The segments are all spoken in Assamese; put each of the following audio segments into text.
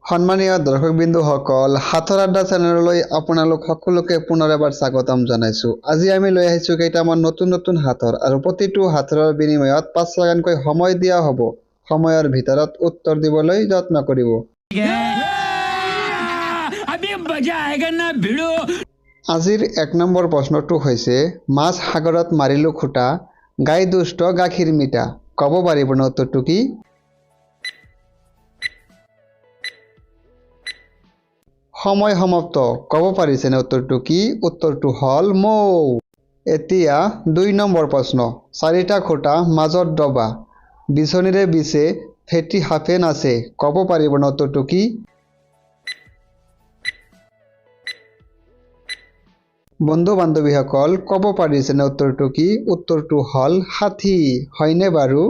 সন্মানীয় দৰ্শকবিন্দুসকল, হাতৰ আড্ডা চেনেললৈ আপোনালোক সকলোকে পুনৰ এবাৰ স্বাগতম জনাইছো। আজি আমি লৈ আহিছো কেইটামান নতুন হাতৰ আৰু প্ৰতিটো হাতৰৰ বিনিময়ত 5 ছেকেণ্ডকৈ সময় দিয়া হ'ব। সময়ৰ ভিতৰত উত্তৰ দিবলৈ যত্ন কৰিব। আজিৰ 1 নম্বৰ প্ৰশ্নটো হৈছে মাছ সাগৰত মাৰিলো খুটা, গাই দুষ্ট গাখীৰ মিঠা। ক'ব পাৰিবনে উত্তৰটো কি? সময় সমাপ্ত। ক'ব পাৰিছেনে উত্তৰটো কি? উত্তৰটো হ'ল মৌ। এতিয়া 2 নম্বৰ প্ৰশ্ন। 4টা খুটা মাজত ডবা, বিচনীৰে বিছে ফেটি সাপে নাচে। ক'ব পাৰিবনে উত্তৰটো কি? বন্ধু বান্ধৱীসকল, ক'ব পাৰিছেনে উত্তৰটো কি? উত্তৰটো হ'ল হাতী। হয়নে বাৰু?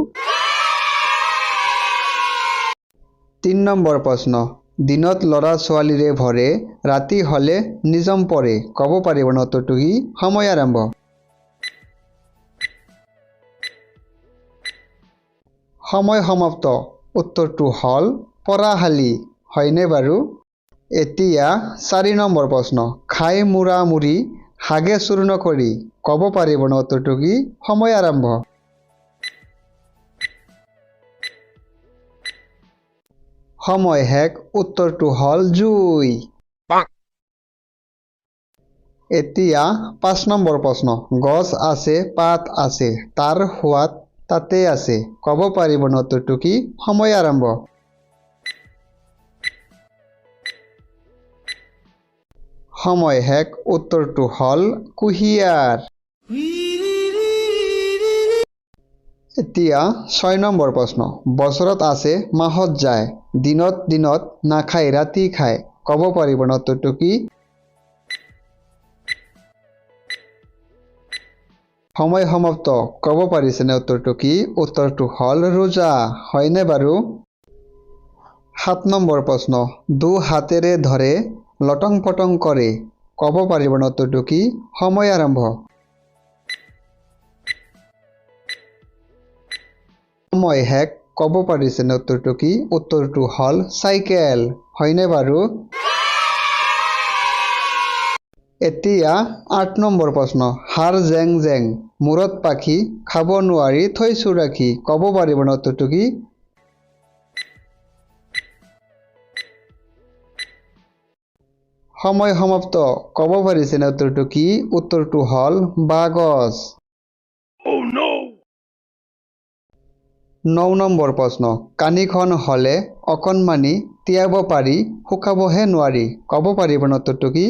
3 নম্বৰ প্ৰশ্ন। দিনত ল'ৰা ছোৱালীৰে ভৰে, ৰাতি হলে নিজম পৰে। ক'ব পাৰিবনে উত্তৰটো কি? সময় আৰম্ভ। সময় সমাপ্ত। উত্তৰটো হ'ল পৰাশালী। হয়নে বাৰু? এতিয়া 4 নম্বৰ প্ৰশ্ন। খাই মুৰা মুৰি, হাগে চূৰ্ণ কৰি। ক'ব পাৰিবনে উত্তৰটো কি? সময় আৰম্ভ। সময় শেষ। উত্তৰটো হ'ল জুই। এতিয়া 5 নম্বৰ প্ৰশ্ন। গছ আছে পাত আছে, তাৰ সোৱাদ তাতে আছে। ক'ব পাৰিবনে উত্তৰটো কি? সময় আৰম্ভ। সময় শেষ। উত্তৰটো হ'ল কুঁহিয়াৰ। এতিয়া 6 নম্বৰ প্ৰশ্ন। বছৰত আছে মাহত যায়, দিনত নাখায় ৰাতি খায়। ক'ব পাৰিবনে উত্তৰটো কি? সময় সমাপ্ত। ক'ব পাৰিছেনে উত্তৰটো কি? উত্তৰটো হ'ল ৰোজা। হয়নে বাৰু? 7 নম্বৰ প্ৰশ্ন। দু হাতেৰে ধৰে, লটং পটং কৰে। ক'ব পাৰিবনে উত্তৰটো কি? সময় আৰম্ভ। সময় শেষ। ক'ব পাৰিছেনে উত্তৰটো কি? উত্তৰটো হ'ল চাইকেল। হয়নে বাৰু? এতিয়া 8 নম্বৰ প্ৰশ্ন। হাড় জেং জেং, মূৰত পাখি, খাব নোৱাৰি থৈছো ৰাখি। ক'ব পাৰিবনে উত্তৰটো কি? সময় সমাপ্ত। ক'ব পাৰিছেনে উত্তৰটো কি? উত্তৰটো হ'ল বাগজ। 9 নম্বৰ প্ৰশ্ন। কানিখন হলে অকণমানি, তিয়াব পাৰি, শুকাবহে নোৱাৰি। ক'ব পাৰিবনে উত্তৰটো কি?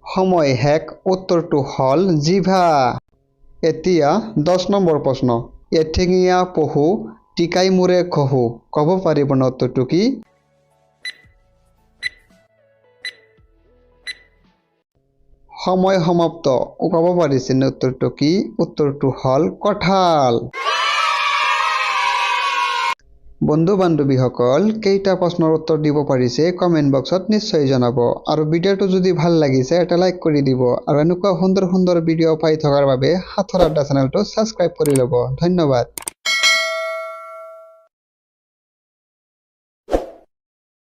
সময় শেষ। উত্তৰটো হ'ল জিভা। এতিয়া 10 নম্বৰ প্ৰশ্ন। এঠেঙীয়া পহু, টিকাই মূৰে খহু। ক'ব পাৰিবনে উত্তৰটো কি? সময় সমাপ্ত। ক'ব পাৰিছেনে উত্তৰটো কি? উত্তৰটো হ'ল কঁঠাল। বন্ধু বান্ধৱীসকল, কেইটা প্ৰশ্নৰ উত্তৰ দিব পাৰিছে কমেণ্ট বক্সত নিশ্চয় জনাব। আৰু ভিডিঅ'টো যদি ভাল লাগিছে এটা লাইক কৰি দিব। আৰু এনেকুৱা সুন্দৰ ভিডিঅ' পাই থকাৰ বাবে হাতৰ আড্ডা চেনেলটো ছাবস্ক্ৰাইব কৰি ল'ব। ধন্যবাদ।